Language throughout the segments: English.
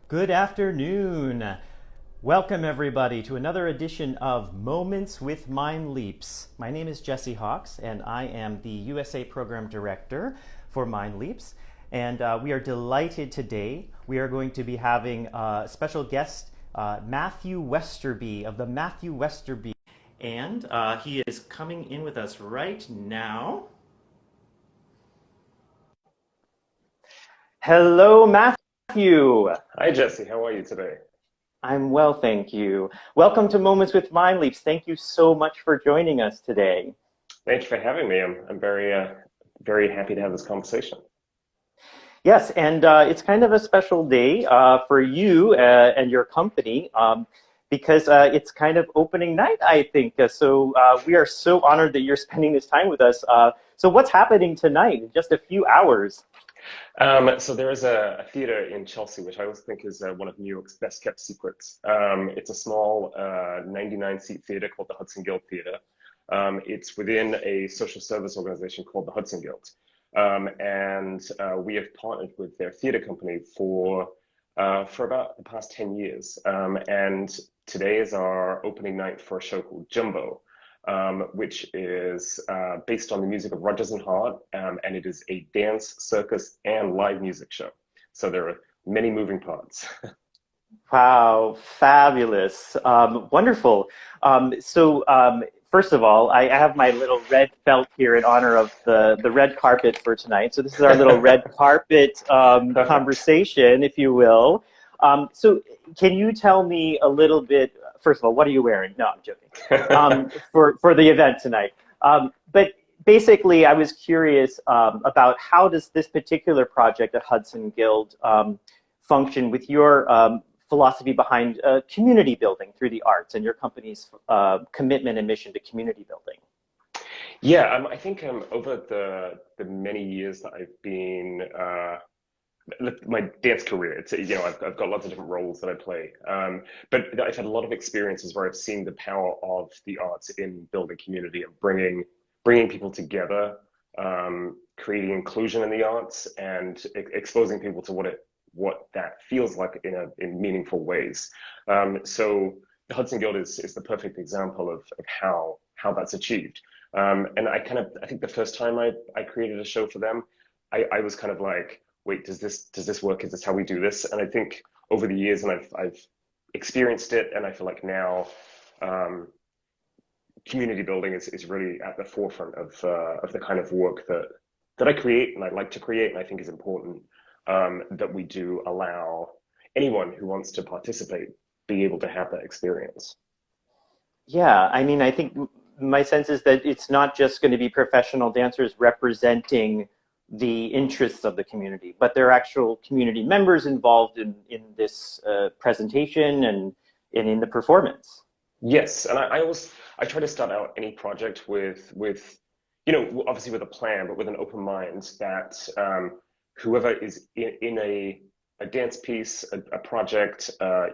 Good afternoon. Welcome everybody to another edition of Moments with MindLeaps. My name is Jesse Hawks and I am the USA Program Director for MindLeaps. And we are delighted today. We are going to be having a special guest, Matthew Westerby of the Matthew Westerby. And he is coming in with us right now. Hello, Matthew. Hi, Jesse. How are you today? I'm well, thank you. Welcome to Moments with MindLeaps. Thank you so much for joining us today. Thank you for having me. I'm very happy to have this conversation. Yes, and it's kind of a special day for you and your company because it's kind of opening night, I think. So we are so honored that you're spending this time with us. So what's happening tonight in just a few hours? So there is a theater in Chelsea, which I always think is one of New York's best kept secrets. It's a small 99-seat theater called the Hudson Guild Theatre. It's within a social service organization called the Hudson Guild. And we have partnered with their theater company for about the past 10 years. And today is our opening night for a show called Jumbo, which is based on the music of Rodgers and Hart, and it is a dance, circus, and live music show. So there are many moving parts. Wow, fabulous. Wonderful. First of all, I have my little red felt here in honor of the red carpet for tonight. So this is our little red carpet conversation, if you will. So can you tell me a little bit, first of all, what are you wearing? No, I'm joking, for the event tonight. But basically, I was curious about how does this particular project at Hudson Guild function with your philosophy behind community building through the arts and your company's commitment and mission to community building? Yeah, I think over the many years that I've been my dance career, it's I've got lots of different roles that I play, but I've had a lot of experiences where I've seen the power of the arts in building community and bringing people together, creating inclusion in the arts, and exposing people to what that feels like in meaningful ways. So the Hudson Guild is the perfect example of how that's achieved. And I think the first time I created a show for them, I was kind of like, wait, does this work? Is this how we do this? And I think over the years, and I've experienced it, and I feel like now community building is really at the forefront of the kind of work that I create and I like to create, and I think is important that we do allow anyone who wants to participate be able to have that experience. Yeah, I mean, I think my sense is that it's not just going to be professional dancers representing the interests of the community, but there are actual community members involved in this presentation and in the performance. Yes, and I try to start out any project with obviously with a plan, but with an open mind that whoever is in a dance piece, a project, a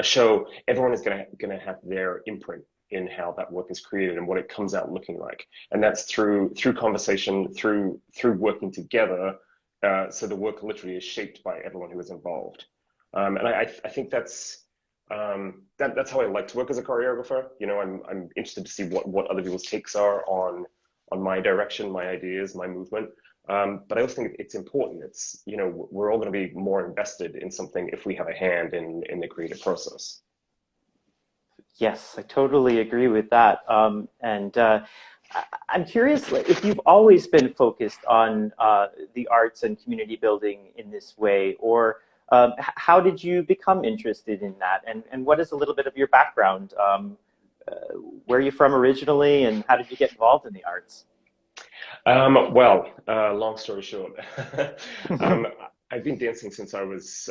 show, everyone is gonna have their imprint in how that work is created and what it comes out looking like, and that's through conversation, through working together. So the work literally is shaped by everyone who is involved, and I think that's how I like to work as a choreographer. I'm interested to see what other people's takes are on my direction, my ideas, my movement. But I also think it's important. It's, we're all going to be more invested in something if we have a hand in the creative process. Yes, I totally agree with that. I'm curious if you've always been focused on the arts and community building in this way, or how did you become interested in that? And what is a little bit of your background? Where are you from originally, and how did you get involved in the arts? Long story short, I've been dancing since I was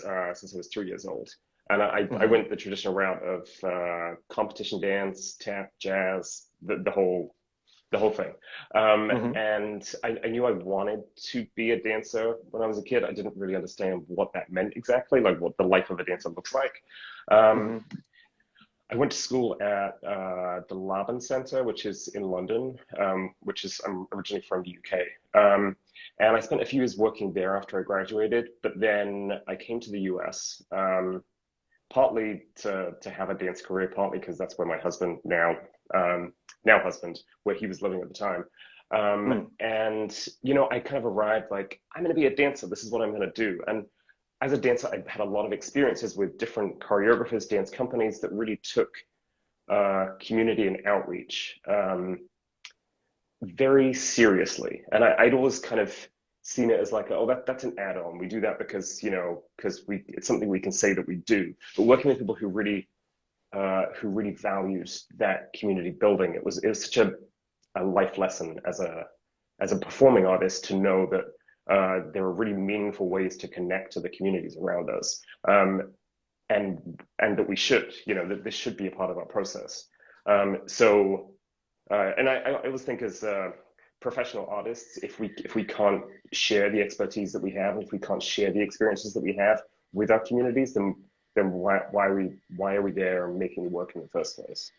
3 years old, and I went the traditional route of competition dance, tap, jazz, the whole thing. And I knew I wanted to be a dancer when I was a kid. I didn't really understand what that meant exactly, like what the life of a dancer looks like. I went to school at the Laban Centre, which is in London, which is I'm originally from the UK. And I spent a few years working there after I graduated, but then I came to the US, partly to have a dance career, partly because that's where my husband now husband, where he was living at the time. Hmm. And I kind of arrived like, I'm going to be a dancer. This is what I'm going to do. And as a dancer, I had a lot of experiences with different choreographers, dance companies that really took community and outreach very seriously. And I'd always kind of seen it as like, oh, that's an add-on. We do that because, because it's something we can say that we do. But working with people who really values that community building, it was such a life lesson as a performing artist to know that there are really meaningful ways to connect to the communities around us, and that we should, that this should be a part of our process. So, and I always think as professional artists, if we can't share the expertise that we have, if we can't share the experiences that we have with our communities, then why are we there making the work in the first place?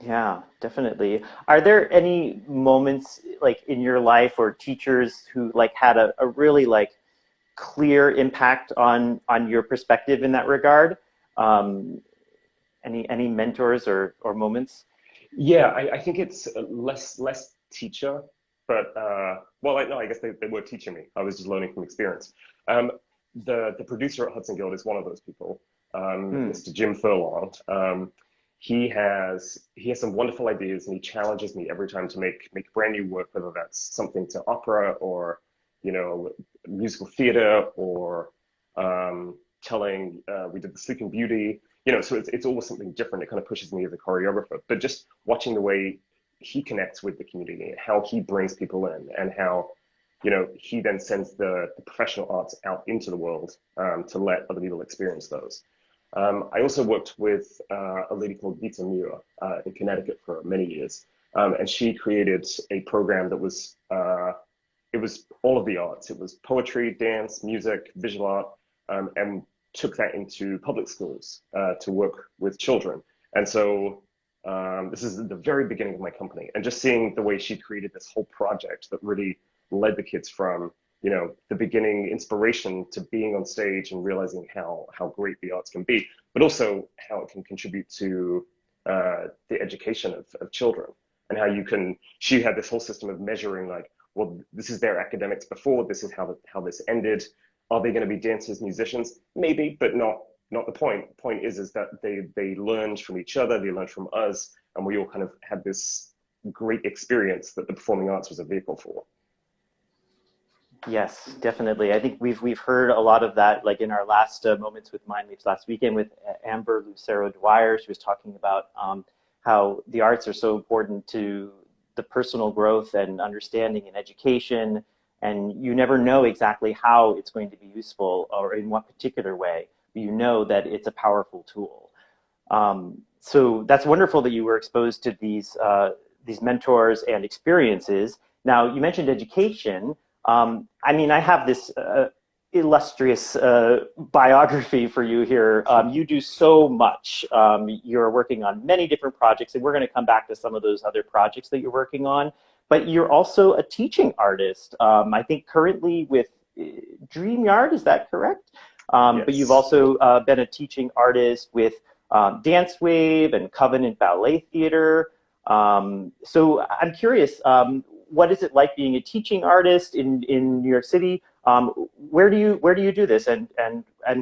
Yeah, definitely. Are there any moments like in your life or teachers who like had a really like clear impact on your perspective in that regard? Um, any mentors or moments? Yeah, I think it's less teacher, but well, no, I guess they were teaching me. I was just learning from experience. Um, the producer at Hudson Guild is one of those people, Hmm. Mr. Jim Furlong. He has some wonderful ideas, and he challenges me every time to make brand new work, whether that's something to opera or musical theater or telling. We did the Sleeping Beauty. So it's always something different. It kind of pushes me as a choreographer. But just watching the way he connects with the community, how he brings people in, and how he then sends the professional arts out into the world to let other people experience those. I also worked with a lady called Vita Muir in Connecticut for many years, and she created a program that was it was all of the arts. It was poetry, dance, music, visual art, and took that into public schools to work with children. And so this is the very beginning of my company, and just seeing the way she created this whole project that really led the kids from the beginning inspiration to being on stage and realizing how great the arts can be, but also how it can contribute to the education of children, and how you can. She had this whole system of measuring, like, well, this is their academics before, this is how this ended. Are they going to be dancers, musicians? Maybe, but not the point. The point is that they learned from each other, they learned from us, and we all kind of had this great experience that the performing arts was a vehicle for. Yes, definitely. I think we've heard a lot of that, like in our last moments with MindLeaps last weekend with Amber Lucero Dwyer. She was talking about how the arts are so important to the personal growth and understanding and education, and you never know exactly how it's going to be useful or in what particular way, but you know that it's a powerful tool. So that's wonderful that you were exposed to these mentors and experiences. Now, you mentioned education. I mean, I have this illustrious biography for you here. You do so much. You're working on many different projects, and we're going to come back to some of those other projects that you're working on. But you're also a teaching artist. I think currently with DreamYard, is that correct? But you've Yes. also been a teaching artist with Dancewave and Covenant Ballet Theatre. So I'm curious, what is it like being a teaching artist in New York City? Where do you do this, and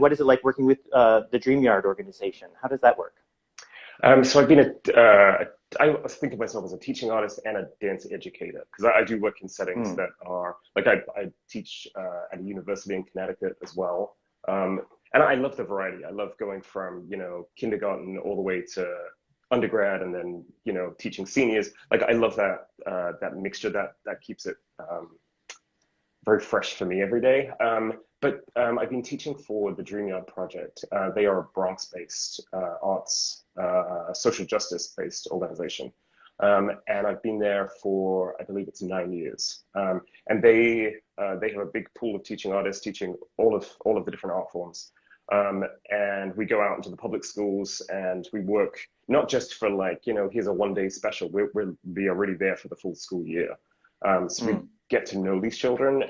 what is it like working with the DreamYard organization? How does that work? So I think of myself as a teaching artist and a dance educator because I do work in settings Hmm. that are like I teach at a university in Connecticut as well. And I love the variety. I love going from, kindergarten all the way to undergrad and then, teaching seniors. Like I love that mixture that keeps it very fresh for me every day. But I've been teaching for the DreamYard Project. They are a Bronx-based arts, social justice-based organization. And I've been there for, I believe it's 9 years. And they have a big pool of teaching artists teaching all of the different art forms. And we go out into the public schools and we work not just for like, here's a one-day special. We are really there for the full school year. So we get to know these children.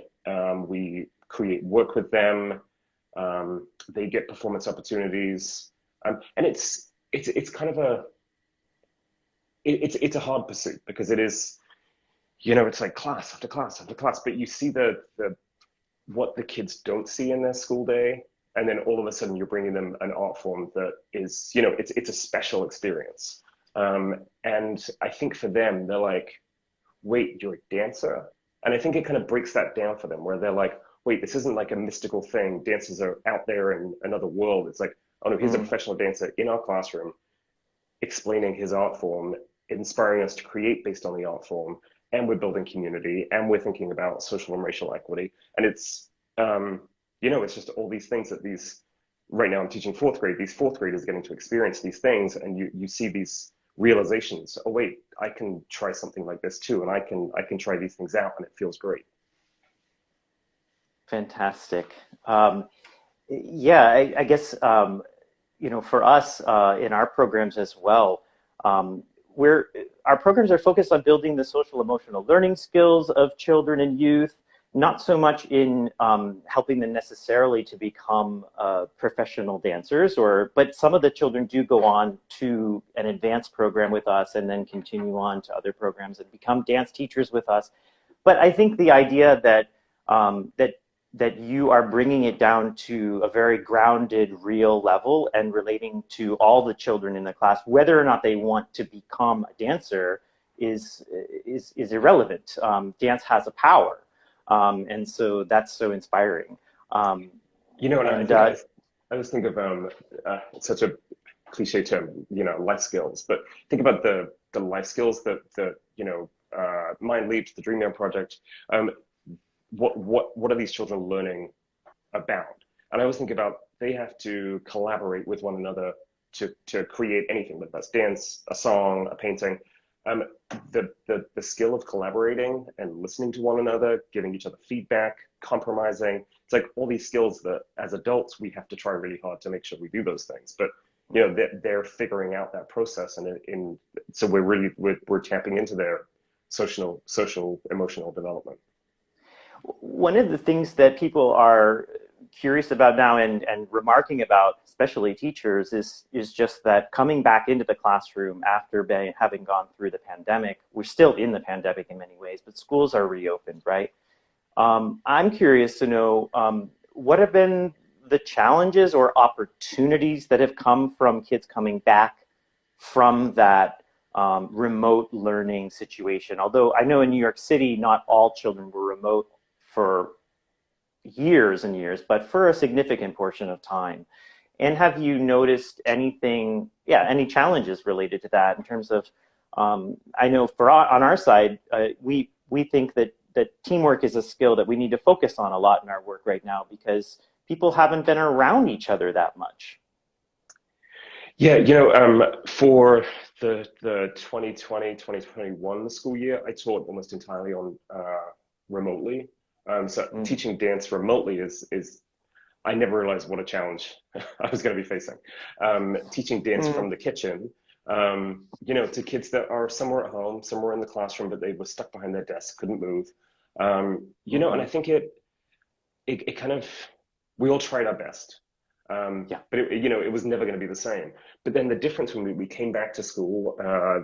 We create work with them. They get performance opportunities. And it's kind of it's a hard pursuit because it is, it's like class after class after class, but you see what the kids don't see in their school day. And then all of a sudden you're bringing them an art form that is, it's a special experience. And I think for them, they're like, wait, you're a dancer? And I think it kind of breaks that down for them where they're like, wait, this isn't like a mystical thing. Dancers are out there in another world. It's like, oh no, here's a professional dancer in our classroom explaining his art form, inspiring us to create based on the art form. And we're building community and we're thinking about social and racial equity. And it's, it's just all these things that right now I'm teaching fourth grade, these fourth graders getting to experience these things. And you see these realizations. Oh, wait, I can try something like this too. And I can try these things out and it feels great. Fantastic. Yeah, I guess, for us in our programs as well, our programs are focused on building the social emotional learning skills of children and youth, not so much in helping them necessarily to become professional dancers, but some of the children do go on to an advanced program with us and then continue on to other programs and become dance teachers with us. But I think the idea that that you are bringing it down to a very grounded, real level and relating to all the children in the class, whether or not they want to become a dancer is irrelevant. Dance has a power. And so that's so inspiring. I always think of such a cliche term, life skills, but think about the life skills that MindLeaps, the DreamYard Project, what are these children learning about? And I always think about they have to collaborate with one another to create anything, whether that's dance, a song, a painting. The skill of collaborating and listening to one another, giving each other feedback, compromising. It's like all these skills that as adults, we have to try really hard to make sure we do those things. But, they're figuring out that process. And so we're tapping into their social, emotional development. One of the things that people are curious about now and remarking about, especially teachers, is just that coming back into the classroom after having gone through the pandemic. We're still in the pandemic in many ways, but schools are reopened, right? I'm curious to know what have been the challenges or opportunities that have come from kids coming back from that remote learning situation. Although I know in New York City, not all children were remote for years and years, but for a significant portion of time. And have you noticed any challenges related to that in terms of, I know on our side, we think that teamwork is a skill that we need to focus on a lot in our work right now because people haven't been around each other that much. Yeah, for the 2020-2021 school year, I taught almost entirely on remotely. Teaching dance remotely is I never realized what a challenge I was going to be facing. Teaching dance from the kitchen, to kids that are somewhere at home, somewhere in the classroom, but they were stuck behind their desk, couldn't move. And I think it kind of, we all tried our best. But it was never going to be the same. But then the difference when we came back to school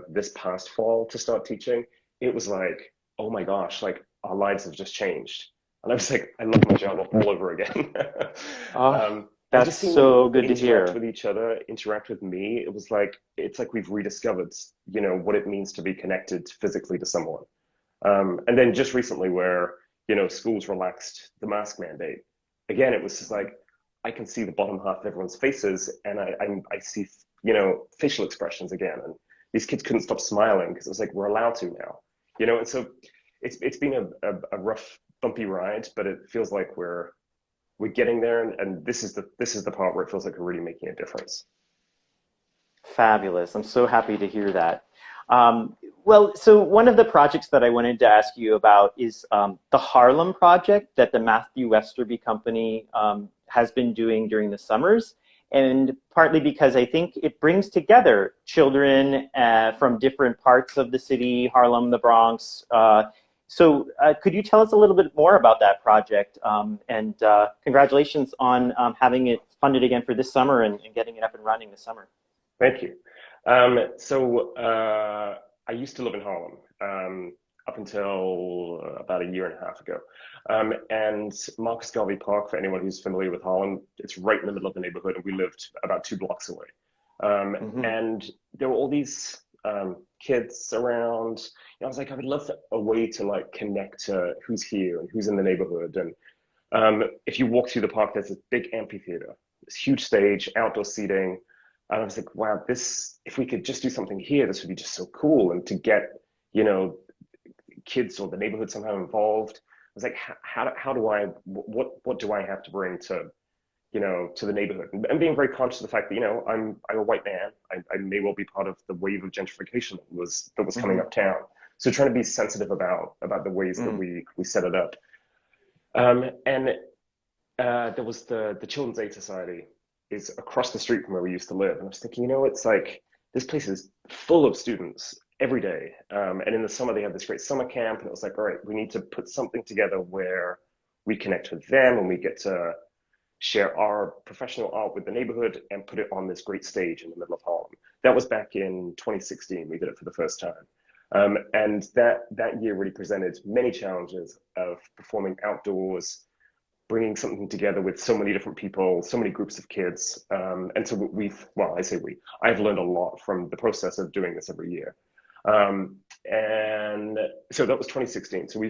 this past fall to start teaching, it was like, oh my gosh, like our lives have just changed. And I was like, I love my job all over again. That's so good to hear. Interact with each other, interact with me. It's like we've rediscovered, what it means to be connected physically to someone. And then just recently where, schools relaxed the mask mandate. Again, it was just like, I can see the bottom half of everyone's faces and I see, facial expressions again. And these kids couldn't stop smiling because it was like, we're allowed to now, and so it's been a rough, bumpy ride, but it feels like we're getting there. And this is the part where it feels like we're really making a difference. Fabulous. I'm so happy to hear that. Well, so one of the projects that I wanted to ask you about is the Harlem Project that the Matthew Westerby Company has been doing during the summers, and partly because I think it brings together children from different parts of the city, Harlem, the Bronx. So could you tell us a little bit more about that project? And congratulations on having it funded again for this summer and getting it up and running this summer. Thank you. I used to live in Harlem up until about a year and a half ago. And Marcus Garvey Park, for anyone who's familiar with Harlem, it's right in the middle of the neighborhood, and we lived about 2 blocks away. And there were all these kids around. I was like, I would love a way to like connect to who's here and who's in the neighborhood. And if you walk through the park, there's this big amphitheater, this huge stage, outdoor seating. And I was like, wow, if we could just do something here, this would be just so cool. And to get, kids or the neighborhood somehow involved. I was like, what do I have to bring to, to the neighborhood? And being very conscious of the fact that, I'm a white man. I may well be part of the wave of gentrification that was coming uptown. So trying to be sensitive about the ways that we set it up. There was the Children's Aid Society is across the street from where we used to live. And I was thinking, it's like, this place is full of students every day. And in the summer, they had this great summer camp. And it was like, all right, we need to put something together where we connect with them and we get to share our professional art with the neighborhood and put it on this great stage in the middle of Harlem. That was back in 2016. We did it for the first time. And that year really presented many challenges of performing outdoors, bringing something together with so many different people, so many groups of kids. And so I've learned a lot from the process of doing this every year. And so that was 2016. So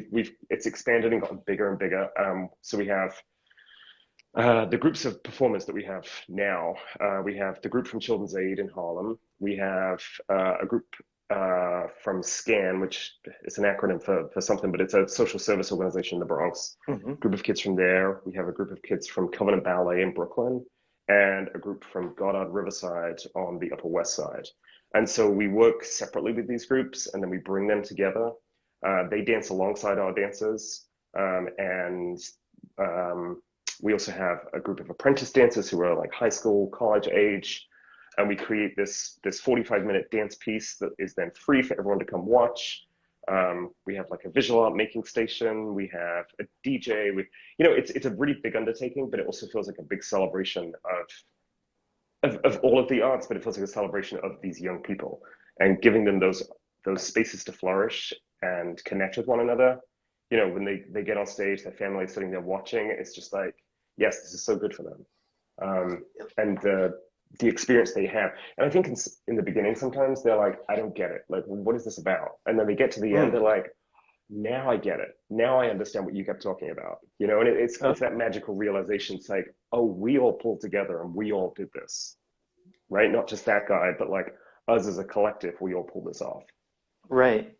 it's expanded and gotten bigger and bigger. So we have the groups of performers that we have now. We have the group from Children's Aid in Harlem. We have a group from SCAN, which is an acronym for something, but it's a social service organization in the Bronx. Group of kids from there. We have a group of kids from Covenant Ballet in Brooklyn, and a group from Goddard Riverside on the Upper West Side. And so we work separately with these groups, and then we bring them together. They dance alongside our dancers, and we also have a group of apprentice dancers who are like high school, college age. And we create this 45-minute dance piece that is then free for everyone to come watch. We have like a visual art making station. We have a DJ. It's a really big undertaking, but it also feels like a big celebration of all of the arts. But it feels like a celebration of these young people and giving them those spaces to flourish and connect with one another. When they get on stage, their family is sitting there watching. It's just like, yes, this is so good for them. And the experience they have. And I think in the beginning, sometimes they're like, I don't get it. Like, what is this about? And then they get to the end, they're like, now I get it. Now I understand what you kept talking about. And it's that magical realization. It's like, oh, we all pulled together and we all did this, right? Not just that guy, but like us as a collective, we all pulled this off. Right.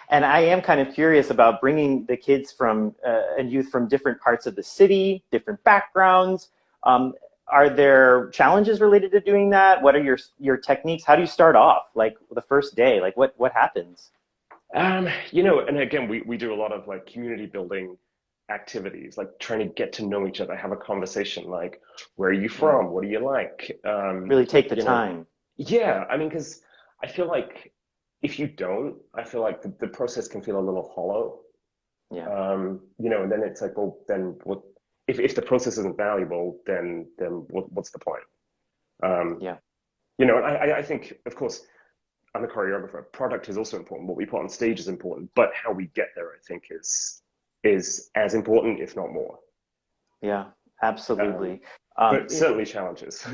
And I am kind of curious about bringing the kids and youth from different parts of the city, different backgrounds. Are there challenges related to doing that? What are your techniques? How do you start off? Like the first day, like what happens? And again, we do a lot of like community building activities, like trying to get to know each other, have a conversation, like, where are you from? What do you like? Really take the time. Yeah. I mean, because I feel like if you don't, I feel like the process can feel a little hollow. Yeah. And then it's like, well, then what? If the process isn't valuable, then what's the point? Yeah. And I think, of course, I'm a choreographer. Product is also important. What we put on stage is important, but how we get there, I think, is as important, if not more. Yeah, absolutely. But certainly challenges.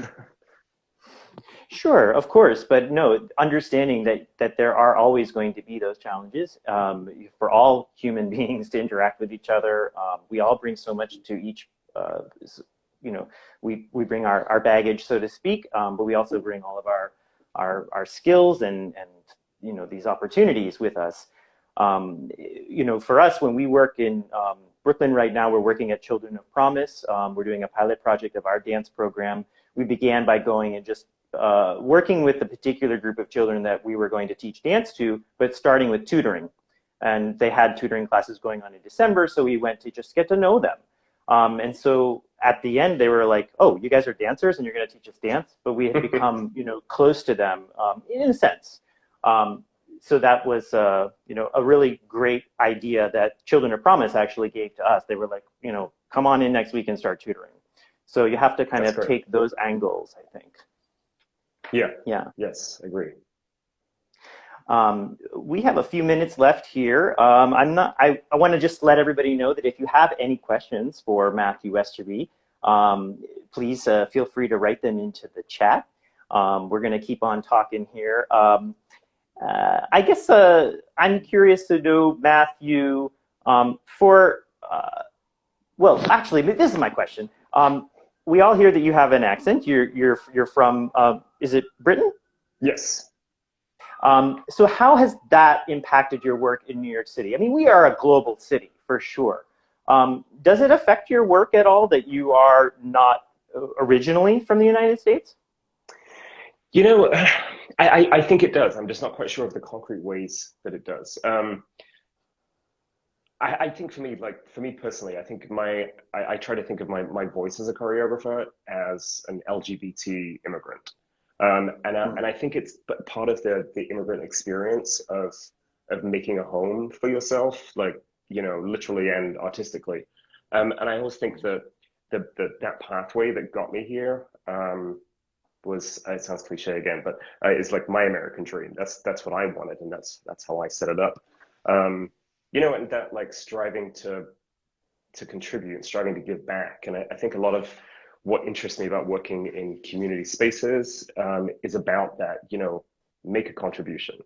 Sure, of course, but no, understanding that there are always going to be those challenges for all human beings to interact with each other. We all bring so much to each, we bring our baggage, so to speak, but we also bring all of our skills and these opportunities with us. For us, when we work in Brooklyn right now, we're working at Children of Promise. We're doing a pilot project of our dance program. We began by going and just working with the particular group of children that we were going to teach dance to, but starting with tutoring. And they had tutoring classes going on in December, so we went to just get to know them. And so at the end, they were like, "Oh, you guys are dancers, and you're going to teach us dance." But we had become, close to them in a sense. So that was, a really great idea that Children of Promise actually gave to us. They were like, come on in next week and start tutoring. So you have to kind That's of great. take those angles, I think. Yeah. Yeah. Yes, I agree. We have a few minutes left here. I want to just let everybody know that if you have any questions for Matthew Westerby, please feel free to write them into the chat. We're going to keep on talking here. I guess I'm curious to know, Matthew, well, actually, this is my question. We all hear that you have an accent. You're from, is it Britain? Yes. So how has that impacted your work in New York City? I mean, we are a global city, for sure. Does it affect your work at all that you are not originally from the United States? I think it does. I'm just not quite sure of the concrete ways that it does. I think for me personally, I think I try to think of my voice as a choreographer as an LGBT immigrant. And I think it's part of the immigrant experience of making a home for yourself, literally and artistically. And I always think that that pathway that got me here was, it sounds cliche again, but it's like my American dream. That's what I wanted, and that's how I set it up. And that striving to contribute and striving to give back. And I think a lot of what interests me about working in community spaces is about that, make a contribution.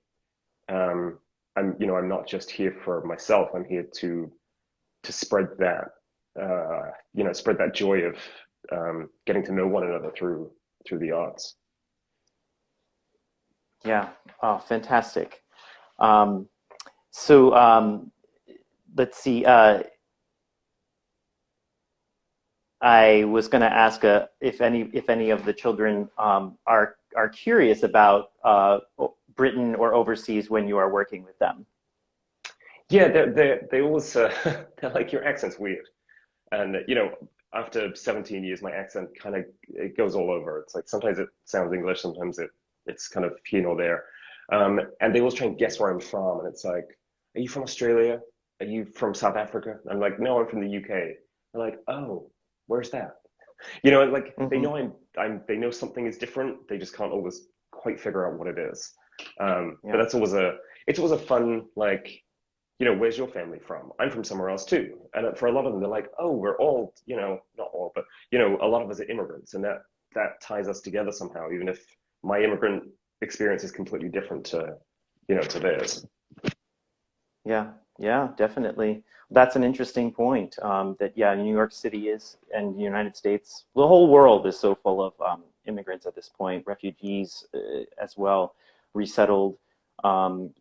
I'm not just here for myself. I'm here to spread that, spread that joy of getting to know one another through the arts. Yeah. Oh, fantastic. So let's see. I was going to ask if any of the children are curious about Britain or overseas when you are working with them. Yeah, they always they're like, your accent's weird, and after 17 years, my accent kind of, it goes all over. It's like sometimes it sounds English, sometimes it's kind of here nor there, and they always try and guess where I'm from, and it's like, are you from Australia? Are you from South Africa? I'm like, no, I'm from the UK. They're like, oh, where's that? They know they know something is different. They just can't always quite figure out what it is. But it's always a fun, where's your family from? I'm from somewhere else too. And for a lot of them, they're like, oh, we're all, not all, but a lot of us are immigrants, and that ties us together somehow, even if my immigrant experience is completely different to theirs. Yeah, definitely. That's an interesting point. New York City is, and the United States, the whole world is so full of immigrants at this point, refugees as well, resettled.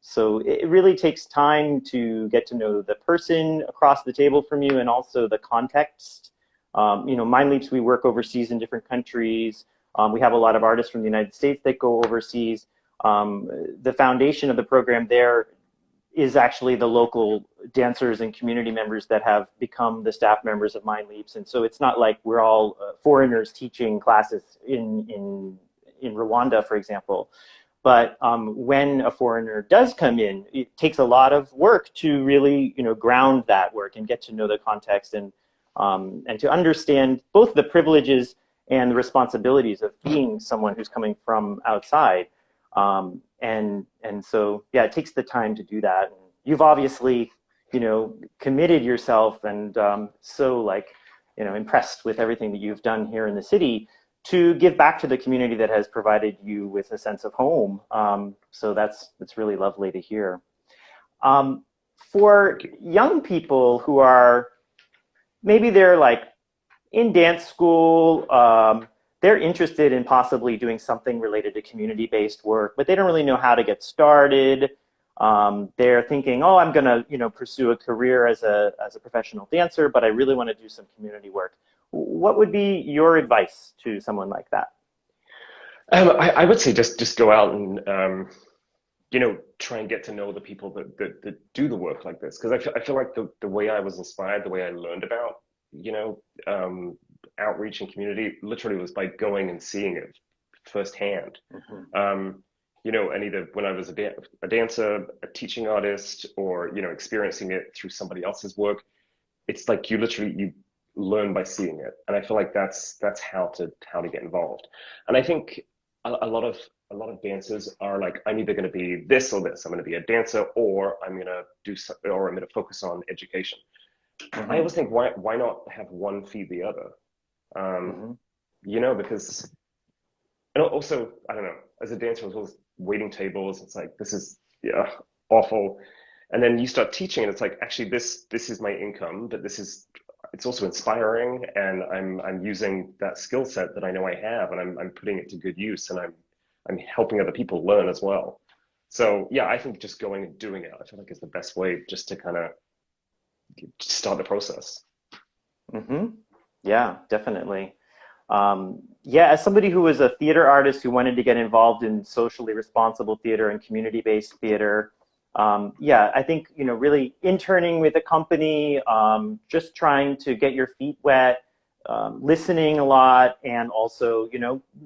So it really takes time to get to know the person across the table from you, and also the context. MindLeaps, we work overseas in different countries. We have a lot of artists from the United States that go overseas. The foundation of the program there is actually the local dancers and community members that have become the staff members of MindLeaps. And so it's not like we're all foreigners teaching classes in Rwanda, for example. But when a foreigner does come in, it takes a lot of work to really, ground that work and get to know the context, and to understand both the privileges and the responsibilities of being someone who's coming from outside. And so, yeah, it takes the time to do that. And you've obviously, committed yourself, and impressed with everything that you've done here in the city to give back to the community that has provided you with a sense of home. So that's really lovely to hear. For young people who are, maybe they're in dance school, they're interested in possibly doing something related to community-based work, but they don't really know how to get started. They're thinking, oh, I'm going to, pursue a career as a professional dancer, but I really want to do some community work. What would be your advice to someone like that? I would say just go out and try and get to know the people that do the work like this, because I feel like the way I was inspired, the way I learned about outreach and community literally was by going and seeing it firsthand. Hmm. And either when I was a dancer, a teaching artist, or, experiencing it through somebody else's work, it's like you learn by seeing it. And I feel like that's how to get involved. And I think a lot of dancers are like, I'm either going to be this or this. I'm going to be a dancer, or I'm going to or I'm going to focus on education. I Hmm. always think, why not have one feed the other? Um, Hmm. because, and also, I don't know, as a dancer, I was always waiting tables. It's like, this is, yeah, awful. And then you start teaching, and it's like, actually, this is my income, but it's also inspiring, and I'm using that skill set that I know I have, and I'm putting it to good use, and I'm helping other people learn as well. So yeah, I think just going and doing it, I feel like is the best way just to kind of start the process. Hmm. Yeah, definitely. Yeah, as somebody who was a theater artist who wanted to get involved in socially responsible theater and community-based theater, yeah, I think, really interning with a company, just trying to get your feet wet, listening a lot, and also,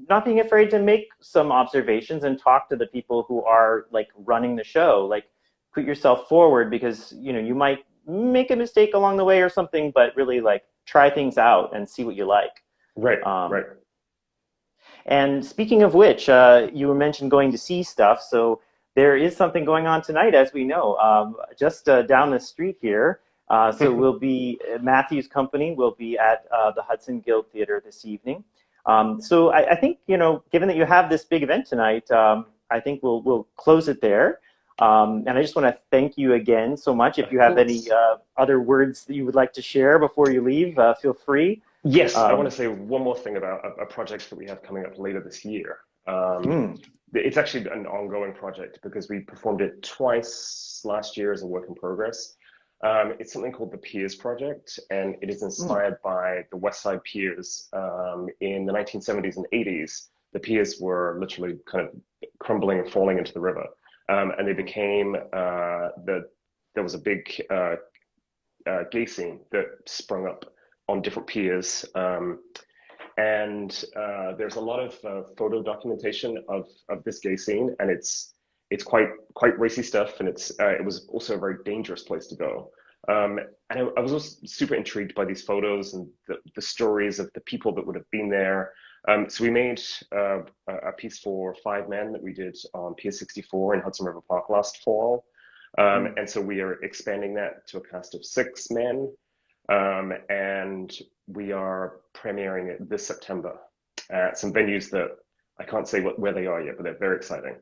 not being afraid to make some observations and talk to the people who are like running the show. Like, put yourself forward because, you might make a mistake along the way or something, but really like try things out and see what you like. Right, Um, right. and speaking of which, you mentioned going to see stuff. So there is something going on tonight, as we know, just down the street here. So we'll be Matthew's company will be at the Hudson Guild Theatre this evening. So I think given that you have this big event tonight, I think we'll close it there. And I just want to thank you again so much. If you have any Thanks. other words that you would like to share before you leave, feel free. Yes, I want Um, to say one more thing about a project that we have coming up later this year. mm, It's actually an ongoing project because we performed it twice last year as a work in progress. It's something called the Piers Project, and it is mm, inspired by the West Side Piers in the 1970s and 80s. The piers were literally kind of crumbling and falling into the river, and they mm, became there was a big gay scene that sprung up on different piers. And there's a lot of photo documentation of this gay scene, and it's quite racy stuff, and it was also a very dangerous place to go. And I was also super intrigued by these photos and the stories of the people that would have been there. So we made a piece for 5 men that we did on Pier 64 in Hudson River Park last fall. mm. And so we are expanding that to a cast of 6 men. And we are premiering it this September at some venues that I can't say where they are yet, but they're very exciting.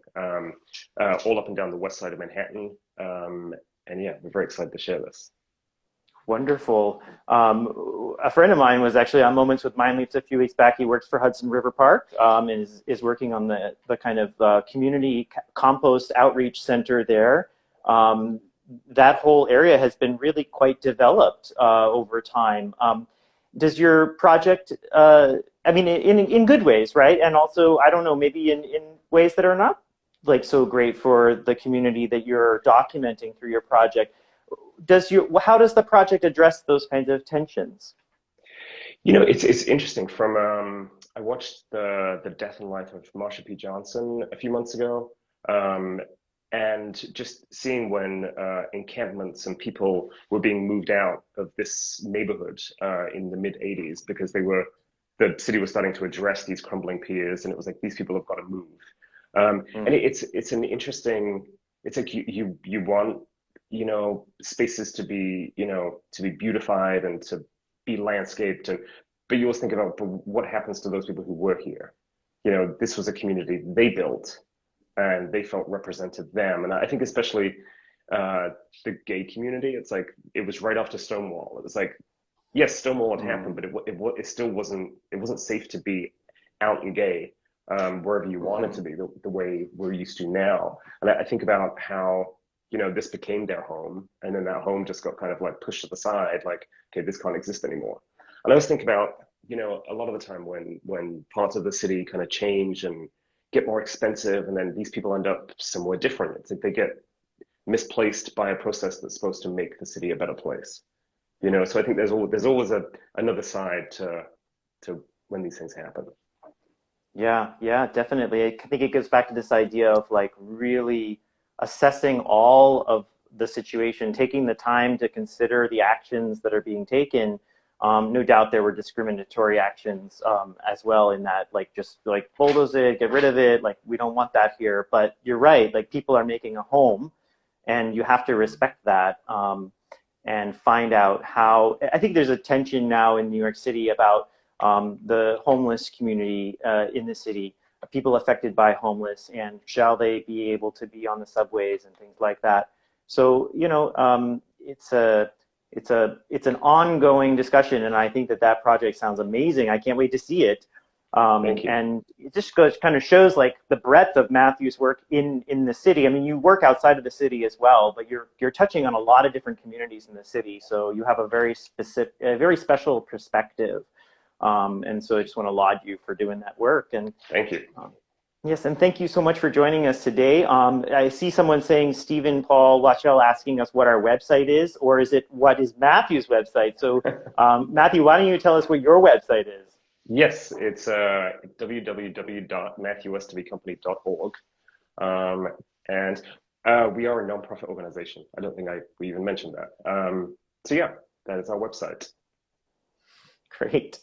All up and down the west side of Manhattan. And yeah, we're very excited to share this. Wonderful. A friend of mine was actually on Moments with MindLeaps a few weeks back. He works for Hudson River Park and is working on the kind of community compost outreach center there. Um, that whole area has been really quite developed over time. Does your project, I mean, in good ways, right? And also, I don't know, maybe in ways that are not like so great for the community that you're documenting through your project, how does the project address those kinds of tensions? It's interesting. I watched the death and life of Marsha P. Johnson a few months ago, um, and just seeing when encampments and people were being moved out of this neighborhood in the mid '80s because the city was starting to address these crumbling piers, and it was like these people have got to move. And Mm, it's an interesting. It's like you want spaces to be beautified and to be landscaped, and but you always think about, but what happens to those people who were here? This was a community they built, and they felt represented them. And I think especially uh, the gay community, it's like it was right after Stonewall. It was like, yes, Stonewall had happened, mm, but it still wasn't safe to be out and gay wherever you wanted mhm, to be the way we're used to now. And I think about how this became their home, and then that home just got kind of like pushed to the side, like, okay, this can't exist anymore. And I always think about a lot of the time when parts of the city kind of change and get more expensive, and then these people end up somewhere different. It's like they get misplaced by a process that's supposed to make the city a better place. So I think there's always another side to to when these things happen. Yeah, yeah, definitely. I think it goes back to this idea of like really assessing all of the situation, taking the time to consider the actions that are being taken. No doubt there were discriminatory actions as well in that, like just like bulldoze it, get rid of it, like we don't want that here. But you're right, like people are making a home, and you have to respect that and find out how. I think there's a tension now in New York City about the homeless community in the city, people affected by homeless, and shall they be able to be on the subways and things like that. So, you know, it's an ongoing discussion, and I think that that project sounds amazing. I can't wait to see it. Thank you. And it just kind of shows like the breadth of Matthew's work in the city. I mean, you work outside of the city as well, but you're touching on a lot of different communities in the city. So you have a very special perspective. And so I just want to laud you for doing that work. And thank you. Yes, and thank you so much for joining us today. I see someone saying, Stephen Paul Watchell asking us what our website is, or is it what is Matthew's website? So Matthew, why don't you tell us what your website is? Yes, it's www.matthewwesterbycompany.org. And we are a nonprofit organization. I don't think we even mentioned that. So yeah, that is our website. Great.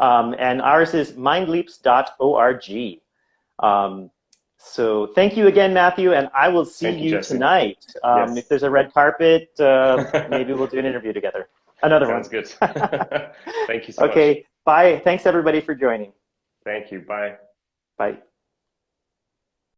And ours is mindleaps.org. So thank you again, Matthew, and I will see you tonight. Yes. If there's a red carpet, maybe we'll do an interview together. Another one. Sounds good. Thank you so much. Okay, bye. Thanks everybody for joining. Thank you. Bye. Bye.